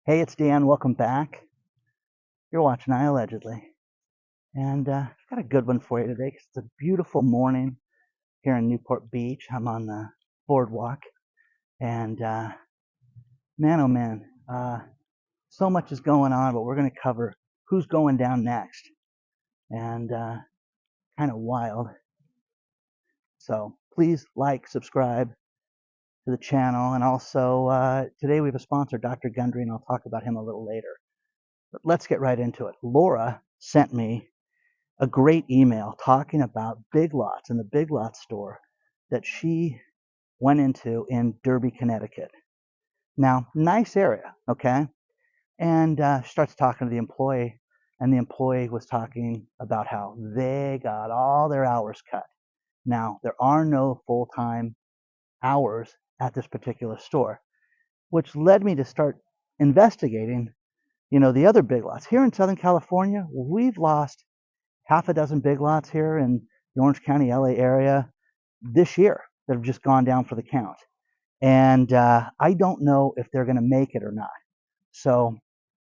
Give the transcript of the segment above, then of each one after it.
Hey, it's Dan. Welcome back. You're watching iAllegedly. And I've got a good one for you today 'cause it's a beautiful morning here in Newport Beach. I'm on the boardwalk. And man, oh man, so much is going on, but we're going to cover who's going down next. And kind of wild. So please like, subscribe to the channel. And also, today we have a sponsor, Dr. Gundry, and I'll talk about him a little later. But let's get right into it. Laura sent me a great email talking about Big Lots and the Big Lots store that she went into in Derby, Connecticut. Now, nice area, okay? And she starts talking to the employee, and the employee was talking about how they got all their hours cut. Now, there are no full-time hours at this particular store, which led me to start investigating, the other Big Lots. Here in Southern California, we've lost half a dozen Big Lots here in the Orange County, LA area this year that have just gone down for the count. And I don't know if they're going to make it or not. So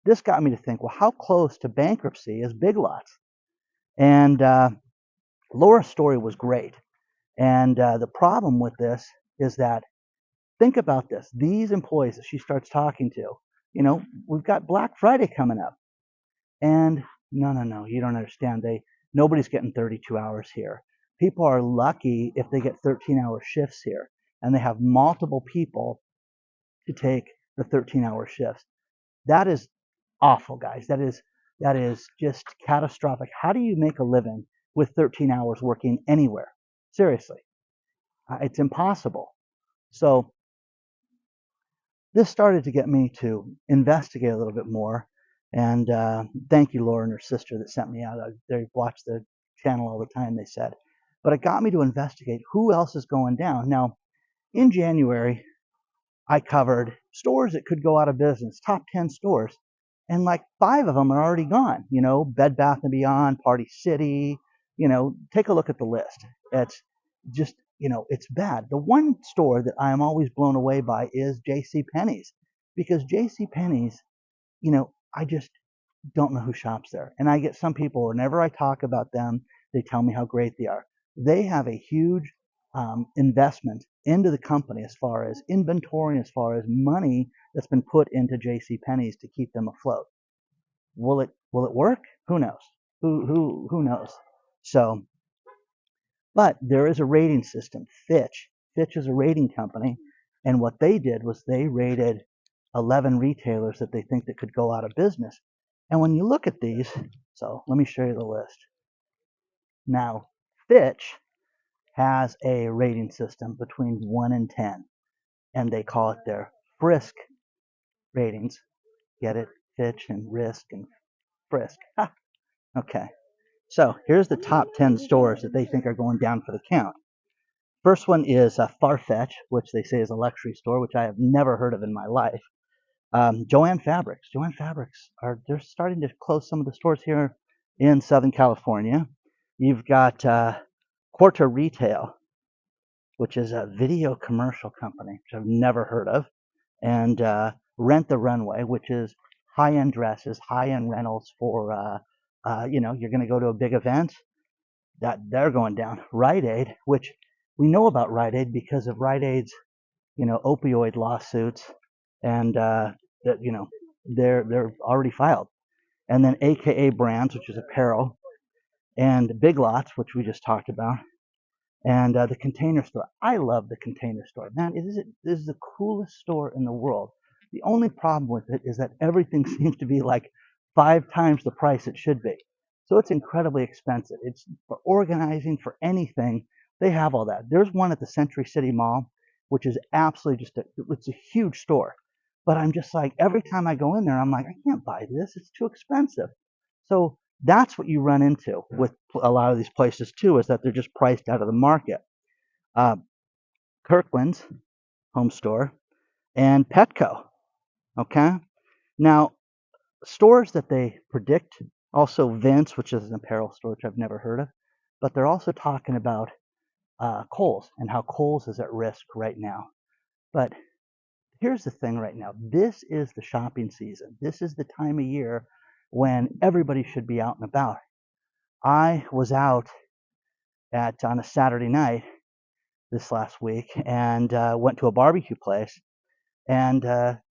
this got me to think, well, how close to bankruptcy is Big Lots? And Laura's story was great. And the problem with this is that, think about this. These employees that she starts talking to, we've got Black Friday coming up. And no, you don't understand. Nobody's getting 32 hours here. People are lucky if they get 13-hour shifts here, and they have multiple people to take the 13-hour shifts. That is awful, guys. That is just catastrophic. How do you make a living with 13 hours working anywhere? Seriously, it's impossible. So this started to get me to investigate a little bit more. And thank you, Laura and her sister that sent me out. They watch the channel all the time, they said. But it got me to investigate who else is going down. Now, in January, I covered stores that could go out of business, top 10 stores. And like 5 of them are already gone. Bed Bath & Beyond, Party City. Take a look at the list. It's just, it's bad. The one store that I am always blown away by is J.C. Penney's, because J.C. Penney's, I just don't know who shops there. And I get some people, whenever I talk about them, they tell me how great they are. They have a huge investment into the company as far as inventory, as far as money that's been put into J.C. Penney's to keep them afloat. Will it work? Who knows? Who knows? So, but there is a rating system. Fitch is a rating company, and what they did was they rated 11 retailers that they think that could go out of business. And when you look at these, so let me show you the list. Now, Fitch has a rating system between 1 and 10, and they call it their Frisk ratings. Get it? Fitch and Risk and Frisk. Ha, okay. So here's the top 10 stores that they think are going down for the count. First one is Farfetch, which they say is a luxury store, which I have never heard of in my life. Joann Fabrics. Joann Fabrics they're starting to close some of the stores here in Southern California. You've got Quarter Retail, which is a video commercial company, which I've never heard of, and Rent the Runway, which is high-end dresses, high-end rentals for, you're going to go to a big event. That they're going down. Rite Aid, which we know about Rite Aid because of Rite Aid's, opioid lawsuits, and that they're already filed. And then AKA Brands, which is apparel, and Big Lots, which we just talked about, and the Container Store. I love the Container Store, man. This is the coolest store in the world. The only problem with it is that everything seems to be like 5 times the price it should be. So it's incredibly expensive. It's for organizing, for anything. They have all that. There's one at the Century City Mall, which is absolutely it's a huge store. But I'm just like, every time I go in there, I'm like, I can't buy this. It's too expensive. So that's what you run into with a lot of these places too, is that they're just priced out of the market. Kirkland's home store and Petco. Okay. Now, stores that they predict, also Vince, which is an apparel store, which I've never heard of, but they're also talking about Kohl's and how Kohl's is at risk right now. But here's the thing right now. This is the shopping season. This is the time of year when everybody should be out and about. I was out on a Saturday night this last week and went to a barbecue place, and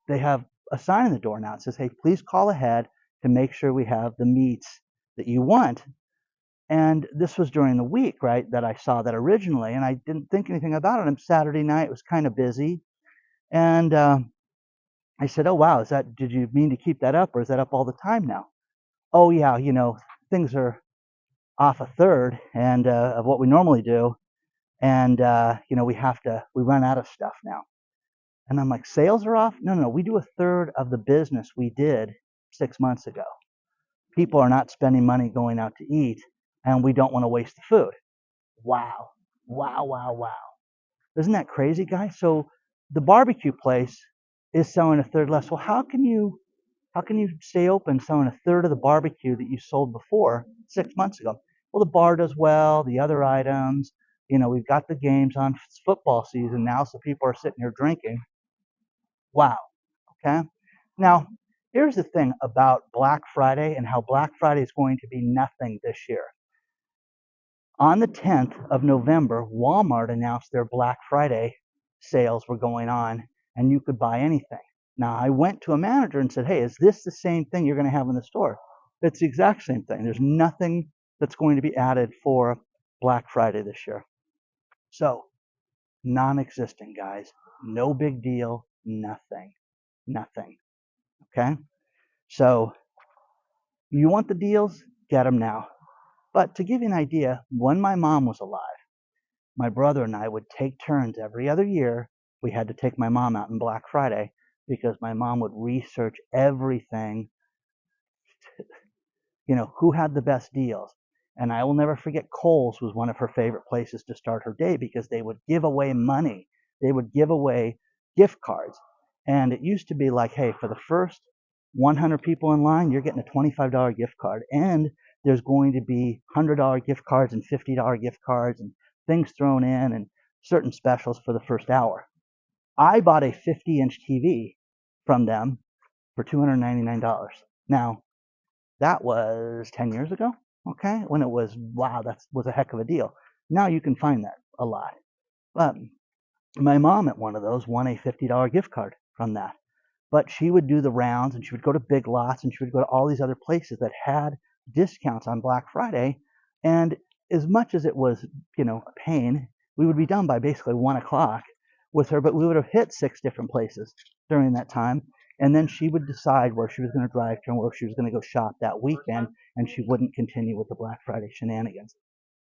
they have a sign on the door now. It says, "Hey, please call ahead to make sure we have the meats that you want." And this was during the week, right, that I saw that originally, and I didn't think anything about it. And Saturday night, it was kind of busy, and I said, "Oh wow, did you mean to keep that up, or is that up all the time now?" "Oh yeah, things are off a third and of what we normally do, and we run out of stuff now." And I'm like, "Sales are off?" "No, no, we do a third of the business we did 6 months ago. People are not spending money going out to eat, and we don't want to waste the food." Wow, wow, wow, wow. Isn't that crazy, guys? So the barbecue place is selling a third less. Well, how can you stay open selling a third of the barbecue that you sold before 6 months ago? Well, the bar does well, the other items, we've got the games on. It's football season now, so people are sitting here drinking. Wow. Okay. Now, here's the thing about Black Friday and how Black Friday is going to be nothing this year. On the 10th of November, Walmart announced their Black Friday sales were going on and you could buy anything. Now, I went to a manager and said, "Hey, is this the same thing you're going to have in the store?" It's the exact same thing. There's nothing that's going to be added for Black Friday this year. So, non existent, guys. No big deal. Nothing. Nothing. Okay? So, you want the deals? Get them now. But to give you an idea, when my mom was alive, my brother and I would take turns every other year. We had to take my mom out on Black Friday because my mom would research everything, who had the best deals. And I will never forget, Kohl's was one of her favorite places to start her day because they would give away money. They would give away gift cards. And it used to be like, hey, for the first 100 people in line, you're getting a $25 gift card. And there's going to be $100 gift cards and $50 gift cards and things thrown in and certain specials for the first hour. I bought a 50-inch TV from them for $299. Now, that was 10 years ago, okay? When it was, wow, that was a heck of a deal. Now you can find that a lot. But my mom at one of those won a $50 gift card from that. But she would do the rounds and she would go to Big Lots and she would go to all these other places that had discounts on Black Friday. And as much as it was, a pain, we would be done by basically 1 o'clock with her, but we would have hit 6 different places during that time. And then she would decide where she was going to drive to and where she was going to go shop that weekend, and she wouldn't continue with the Black Friday shenanigans.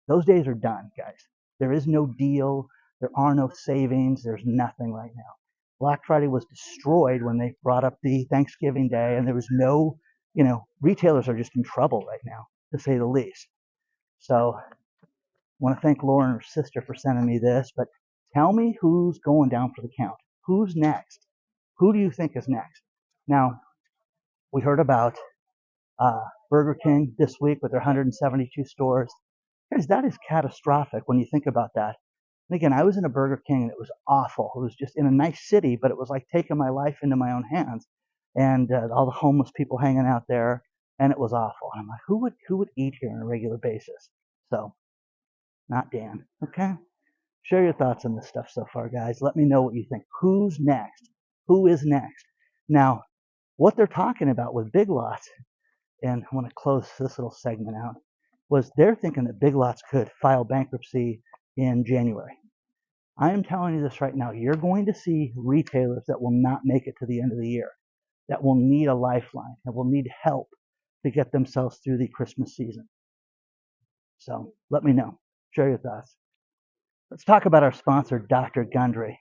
Those days are done, guys. There is no deal. There are no savings. There's nothing right now. Black Friday was destroyed when they brought up the Thanksgiving Day, and there was no, retailers are just in trouble right now, to say the least. So I want to thank Laura and her sister for sending me this, but tell me who's going down for the count. Who's next? Who do you think is next? Now, we heard about Burger King this week with their 172 stores. Guys, that is catastrophic when you think about that. And again, I was in a Burger King and it was awful. It was just in a nice city, but it was like taking my life into my own hands. And all the homeless people hanging out there, and it was awful. And I'm like, who would eat here on a regular basis? So, not Dan. Okay. Share your thoughts on this stuff so far, guys. Let me know what you think. Who's next? Who is next? Now, what they're talking about with Big Lots, and I want to close this little segment out, was they're thinking that Big Lots could file bankruptcy in January. I am telling you this right now. You're going to see retailers that will not make it to the end of the year, that will need a lifeline, that will need help to get themselves through the Christmas season. So let me know. Share your thoughts. Let's talk about our sponsor, Dr. Gundry.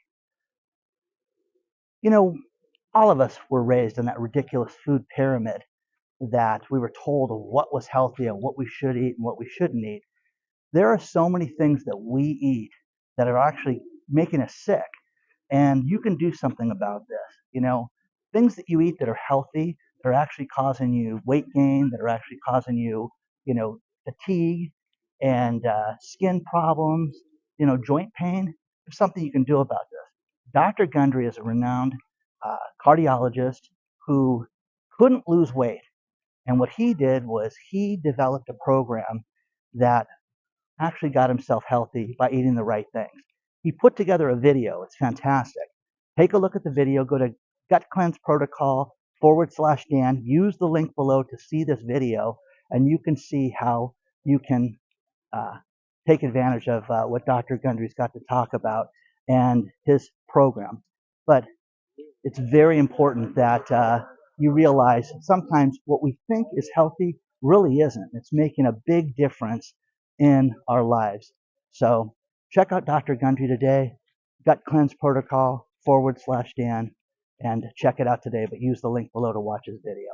All of us were raised in that ridiculous food pyramid that we were told of what was healthy and what we should eat and what we shouldn't eat. There are so many things that we eat that are actually making us sick. And you can do something about this. Things that you eat that are healthy, that are actually causing you weight gain, that are actually causing you, fatigue and skin problems, joint pain. There's something you can do about this. Dr. Gundry is a renowned cardiologist who couldn't lose weight. And what he did was he developed a program that actually got himself healthy by eating the right things. He put together a video. It's fantastic. Take a look at the video. Go to Gut Cleanse Protocol /Dan. Use the link below to see this video, and you can see how you can uh, take advantage of what Dr. Gundry's got to talk about and his program. But it's very important that you realize sometimes what we think is healthy really isn't. It's making a big difference in our lives. So check out Dr. Gundry today, Gut Cleanse Protocol /Dan, and check it out today. But use the link below to watch his video.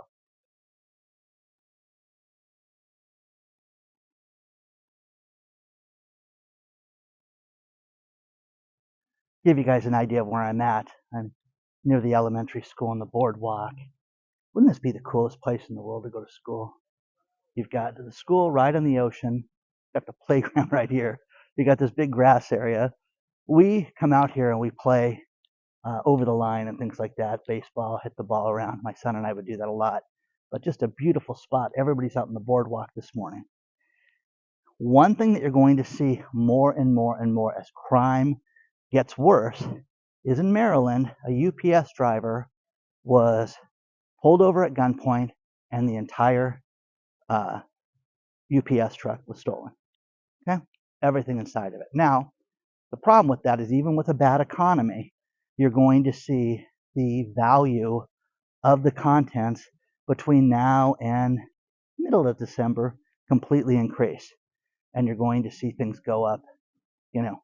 Give you guys an idea of where I'm at. I'm near the elementary school on the boardwalk. Wouldn't this be the coolest place in the world to go to school? You've got the school right on the ocean. You've got the playground right here. You got this big grass area. We come out here and we play over the line and things like that. Baseball, hit the ball around. My son and I would do that a lot. But just a beautiful spot. Everybody's out on the boardwalk this morning. One thing that you're going to see more and more and more as crime gets worse is in Maryland, a UPS driver was pulled over at gunpoint and the entire UPS truck was stolen. Okay? Everything inside of it. Now, the problem with that is even with a bad economy, you're going to see the value of the contents between now and middle of December completely increase. And you're going to see things go up.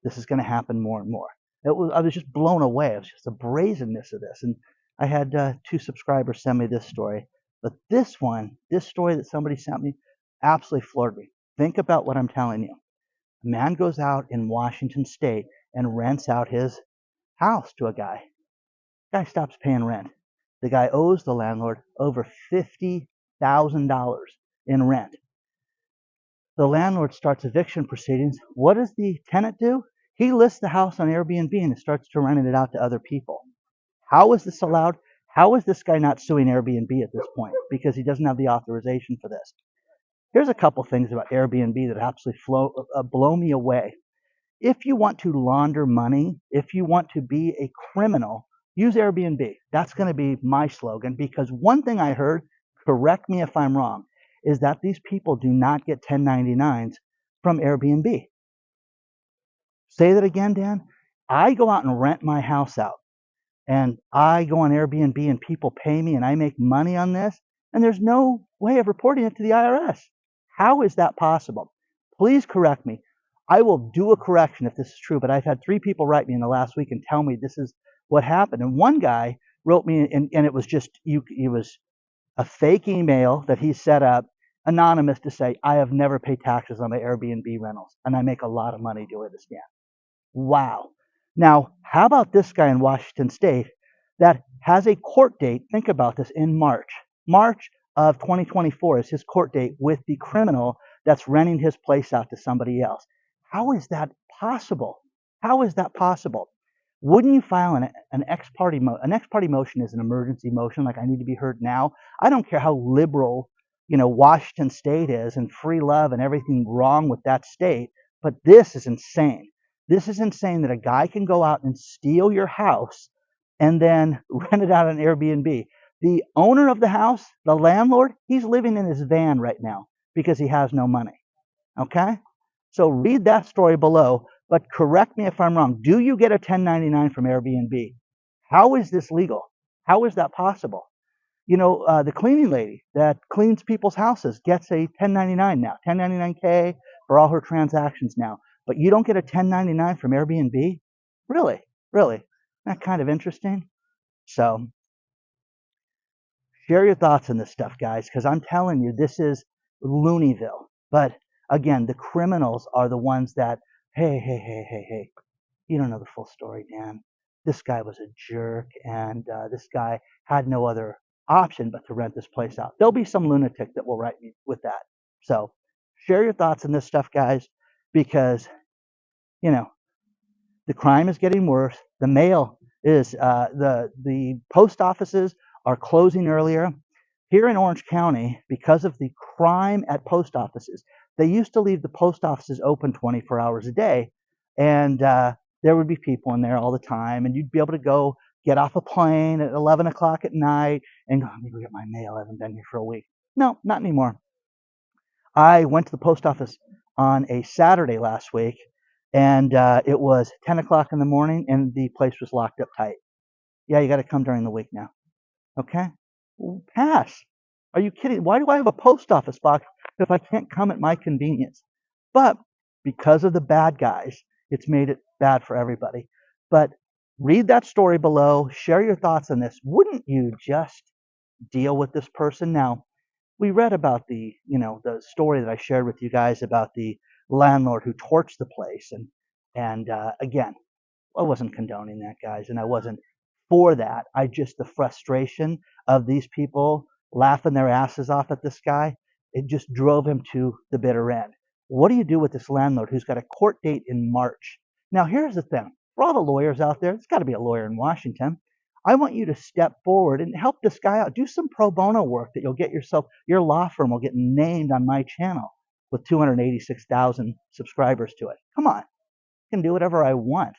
This is going to happen more and more. I was just blown away. It was just the brazenness of this. And I had 2 subscribers send me this story. But this story that somebody sent me, absolutely floored me. Think about what I'm telling you. A man goes out in Washington State and rents out his house to a guy. Guy stops paying rent. The guy owes the landlord over $50,000 in rent. The landlord starts eviction proceedings. What does the tenant do? He lists the house on Airbnb and starts to rent it out to other people. How is this allowed? How is this guy not suing Airbnb at this point? Because he doesn't have the authorization for this. Here's a couple things about Airbnb that absolutely blow me away. If you want to launder money, if you want to be a criminal, use Airbnb. That's going to be my slogan, because one thing I heard, correct me if I'm wrong, is that these people do not get 1099s from Airbnb. Say that again, Dan. I go out and rent my house out, and I go on Airbnb and people pay me and I make money on this, and there's no way of reporting it to the IRS. How is that possible? Please correct me. I will do a correction if this is true, but I've had 3 people write me in the last week and tell me this is what happened. And one guy wrote me, and it was just, it was a fake email that he set up, anonymous, to say, I have never paid taxes on my Airbnb rentals, and I make a lot of money doing this scam. Wow. Now, how about this guy in Washington State that has a court date? Think about this, in March. March of 2024 is his court date with the criminal that's renting his place out to somebody else. How is that possible? How is that possible? Wouldn't you file an ex parte motion? An ex parte motion is an emergency motion, like I need to be heard now. I don't care how liberal, Washington State is and free love and everything wrong with that state, but this is insane. This is insane that a guy can go out and steal your house and then rent it out on Airbnb. The owner of the house, the landlord, he's living in his van right now because he has no money. Okay? So read that story below, but correct me if I'm wrong. Do you get a 1099 from Airbnb? How is this legal? How is that possible? The cleaning lady that cleans people's houses gets a 1099 now, 1099K for all her transactions now. But you don't get a 1099 from Airbnb? Really? Really? Isn't that kind of interesting? So share your thoughts on this stuff, guys, because I'm telling you, this is Looneyville. But again, the criminals are the ones that, hey, you don't know the full story, Dan. This guy was a jerk, and this guy had no other option but to rent this place out. There'll be some lunatic that will write me with that. So share your thoughts on this stuff, guys, because, the crime is getting worse. The mail is the post offices are closing earlier. Here in Orange County, because of the crime at post offices, they used to leave the post offices open 24 hours a day, and there would be people in there all the time, and you'd be able to go get off a plane at 11 o'clock at night and go, let me go get my mail. I haven't been here for a week. No, not anymore. I went to the post office on a Saturday last week, and it was 10 o'clock in the morning, and the place was locked up tight. Yeah, you got to come during the week now. Okay? Pass. Are you kidding? Why do I have a post office box if I can't come at my convenience? But because of the bad guys, it's made it bad for everybody. But read that story below. Share your thoughts on this. Wouldn't you just deal with this person? Now, we read about the story that I shared with you guys about the landlord who torched the place, and again, I wasn't condoning that, guys, and I wasn't for that. I just, the frustration of these people laughing their asses off at this guy, it just drove him to the bitter end. What do you do with this landlord who's got a court date in March? Now, here's the thing. For all the lawyers out there, there's got to be a lawyer in Washington. I want you to step forward and help this guy out. Do some pro bono work that you'll get yourself, your law firm will get named on my channel with 286,000 subscribers to it. Come on. I can do whatever I want.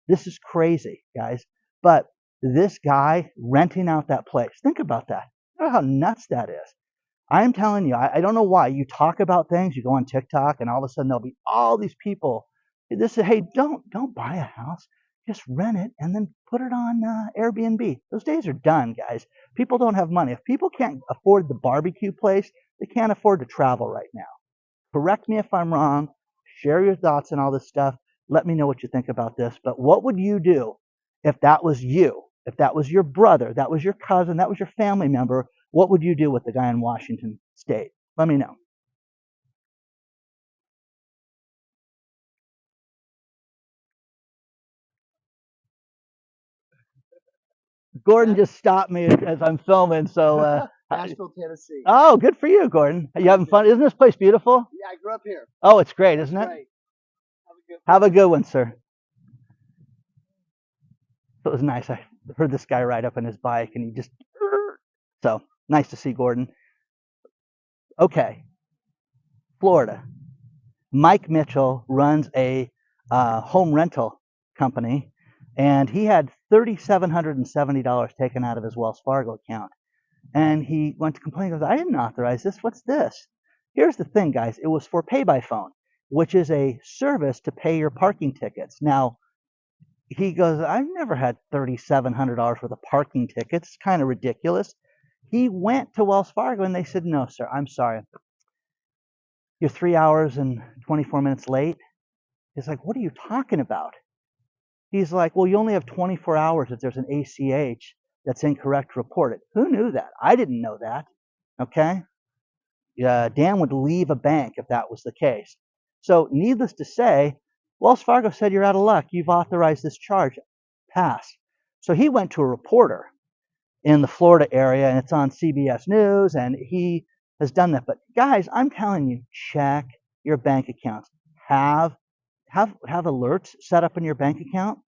This is crazy, guys. But this guy renting out that place, think about that. You know how nuts that is. I'm telling you, I don't know why. You talk about things, you go on TikTok, and all of a sudden there'll be all these people. This is, hey, don't buy a house. Just rent it and then put it on Airbnb. Those days are done, guys. People don't have money. If people can't afford the barbecue place, they can't afford to travel right now. Correct me if I'm wrong. Share your thoughts and all this stuff. Let me know what you think about this. But what would you do if that was you? If that was your brother, that was your cousin, that was your family member, what would you do with the guy in Washington State? Let me know. Gordon just stopped me as I'm filming, so Nashville, Tennessee. oh, good for you, Gordon. Are you having fun? Isn't this place beautiful? Yeah, I grew up here. Oh, it's great, isn't it? Great. Have a good one, sir. It was nice. I heard this guy ride up on his bike, and he just so nice to see Gordon. Okay, Florida. Mike Mitchell runs a home rental company, and he had $3,770 taken out of his Wells Fargo account. And he went to complain. He goes, I didn't authorize this. What's this? Here's the thing, guys. It was for pay by phone, which is a service to pay your parking tickets. Now, he goes, I've never had $3,700 worth of parking tickets. It's kind of ridiculous. He went to Wells Fargo, and they said, no, sir, I'm sorry. You're 3 hours and 24 minutes late. He's like, what are you talking about? He's like, well, you only have 24 hours if there's an ACH that's incorrect to report it. Who knew that? I didn't know that. Okay. Dan would leave a bank if that was the case. So needless to say, Wells Fargo said, you're out of luck. You've authorized this charge. Pass. So he went to a reporter in the Florida area, and it's on CBS News, and he has done that. But guys, I'm telling you, check your bank accounts. Have alerts set up in your bank account.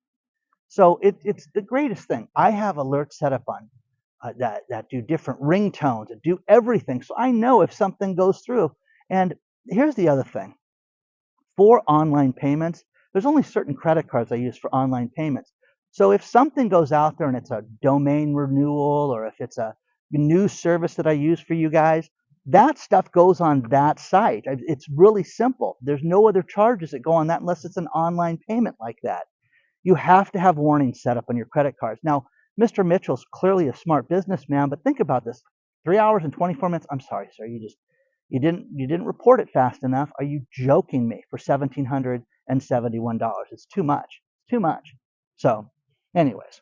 So it's the greatest thing. I have alerts set up on that do different ringtones, that do everything. So I know if something goes through. And here's the other thing. For online payments, there's only certain credit cards I use for online payments. So if something goes out there and it's a domain renewal, or if it's a new service that I use for you guys, that stuff goes on that site. It's really simple. There's no other charges that go on that unless it's an online payment like that. You have to have warnings set up on your credit cards. Now, Mr. Mitchell's clearly a smart businessman, but think about this. 3 hours and 24 minutes. I'm sorry, sir. You didn't report it fast enough. Are you joking me for $1,771? It's too much. It's too much. So, anyways,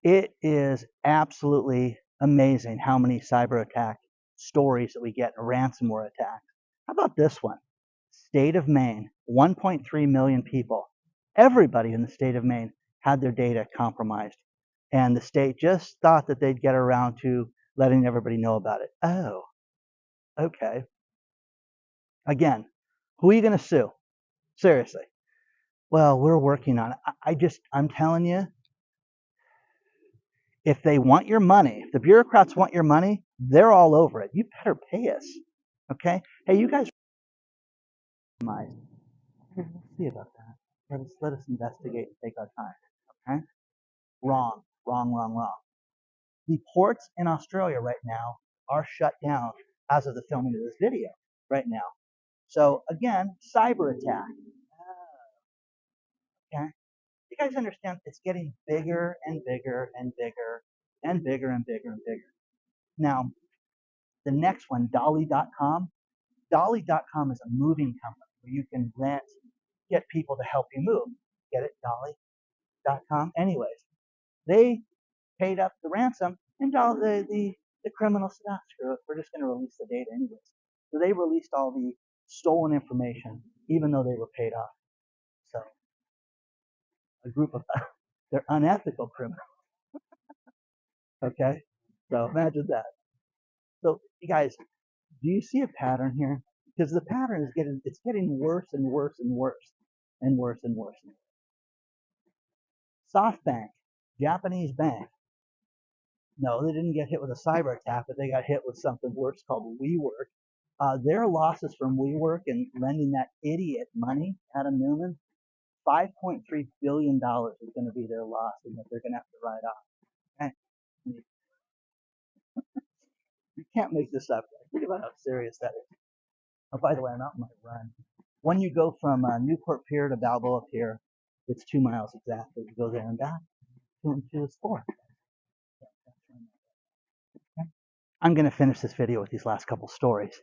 it is absolutely amazing how many cyber attack stories that we get, ransomware attacks. How about this one? State of Maine, 1.3 million people. Everybody in the state of Maine had their data compromised. And the state just thought that they'd get around to letting everybody know about it. Oh, okay. Again, who are you going to sue? Seriously. Well, we're working on it. I'm telling you, if they want your money, if the bureaucrats want your money, they're all over it. You better pay us. Okay? Hey, you guys, we'll see about that. Let us investigate and take our time. Okay? Wrong, wrong, wrong, wrong. The ports in Australia right now are shut down as of the filming of this video right now. So again, cyber attack. Okay? You guys understand it's getting bigger and bigger and bigger and bigger and bigger and bigger. Now, the next one, Dolly.com. Dolly.com is a moving company where you can get people to help you move. Get it? Dolly.com. Anyways, they paid up the ransom, and the criminals said, screw it, we're just going to release the data anyways. So they released all the stolen information, even though they were paid off. So a group of, they're unethical criminals, okay? So imagine that. So you guys, do you see a pattern here? Because the pattern is getting worse and worse and worse and worse and worse. SoftBank, Japanese bank. No, they didn't get hit with a cyber attack, but they got hit with something worse called WeWork. Their losses from WeWork and lending that idiot money, Adam Newman, $5.3 billion is going to be their loss, and that they're going to have to write off. And you can't make this up. Think about how serious that is. Oh, by the way, I'm out on my run. When you go from Newport Pier to Balboa Pier, it's 2 miles exactly. You go there and back. 2 and 2 is 4. I'm going to finish this video with these last couple stories.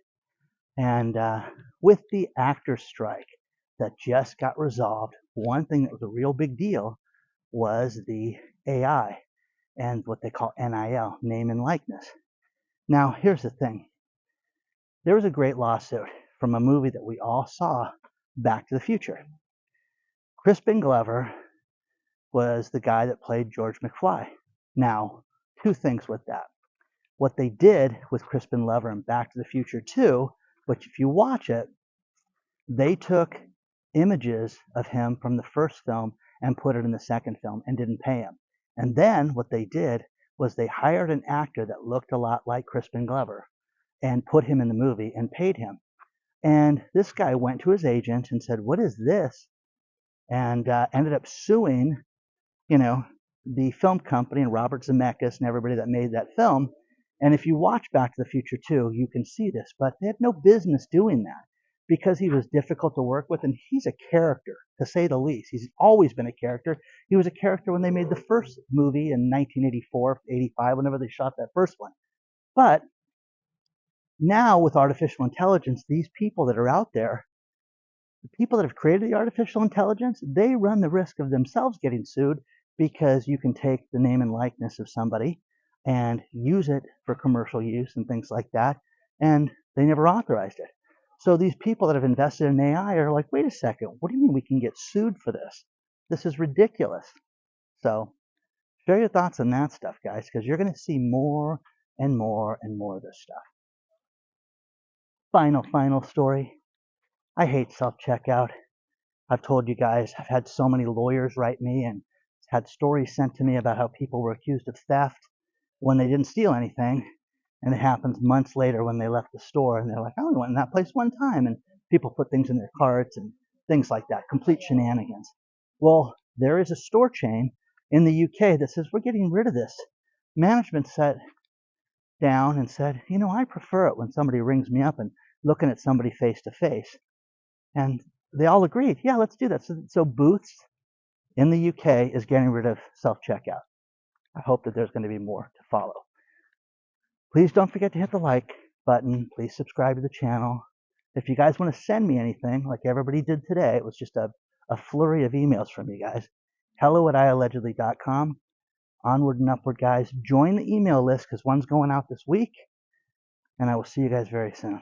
And with the actor strike that just got resolved, one thing that was a real big deal was the AI and what they call NIL, name and likeness. Now, here's the thing. There was a great lawsuit from a movie that we all saw, Back to the Future. Crispin Glover was the guy that played George McFly. Now, 2 things with that. What they did with Crispin Glover in Back to the Future 2, which if you watch it, they took images of him from the first film and put it in the second film and didn't pay him. And then what they did was they hired an actor that looked a lot like Crispin Glover and put him in the movie and paid him. And this guy went to his agent and said, "What is this?" And ended up suing, the film company and Robert Zemeckis and everybody that made that film. And if you watch Back to the Future 2, you can see this. But they had no business doing that because he was difficult to work with, and he's a character, to say the least. He's always been a character. He was a character when they made the first movie in 1984, 85, whenever they shot that first one. But now with artificial intelligence, these people that are out there, the people that have created the artificial intelligence, they run the risk of themselves getting sued because you can take the name and likeness of somebody and use it for commercial use and things like that, and they never authorized it. So these people that have invested in AI are like, wait a second, what do you mean we can get sued for this? This is ridiculous. So share your thoughts on that stuff, guys, because you're going to see more and more and more of this stuff. Final story. I hate self-checkout. I've told you guys, I've had so many lawyers write me and had stories sent to me about how people were accused of theft when they didn't steal anything. And it happens months later when they left the store and they're like, I only went in that place one time. And people put things in their carts and things like that, complete shenanigans. Well, there is a store chain in the UK that says, we're getting rid of this. Management sat down and said, I prefer it when somebody rings me up and looking at somebody face to face. And they all agreed, yeah, let's do that. So Booths in the UK is getting rid of self-checkout. I hope that there's going to be more to follow. Please don't forget to hit the like button. Please subscribe to the channel. If you guys want to send me anything, like everybody did today, it was just a flurry of emails from you guys. hello@iallegedly.com. Onward and upward, guys. Join the email list because one's going out this week. And I will see you guys very soon.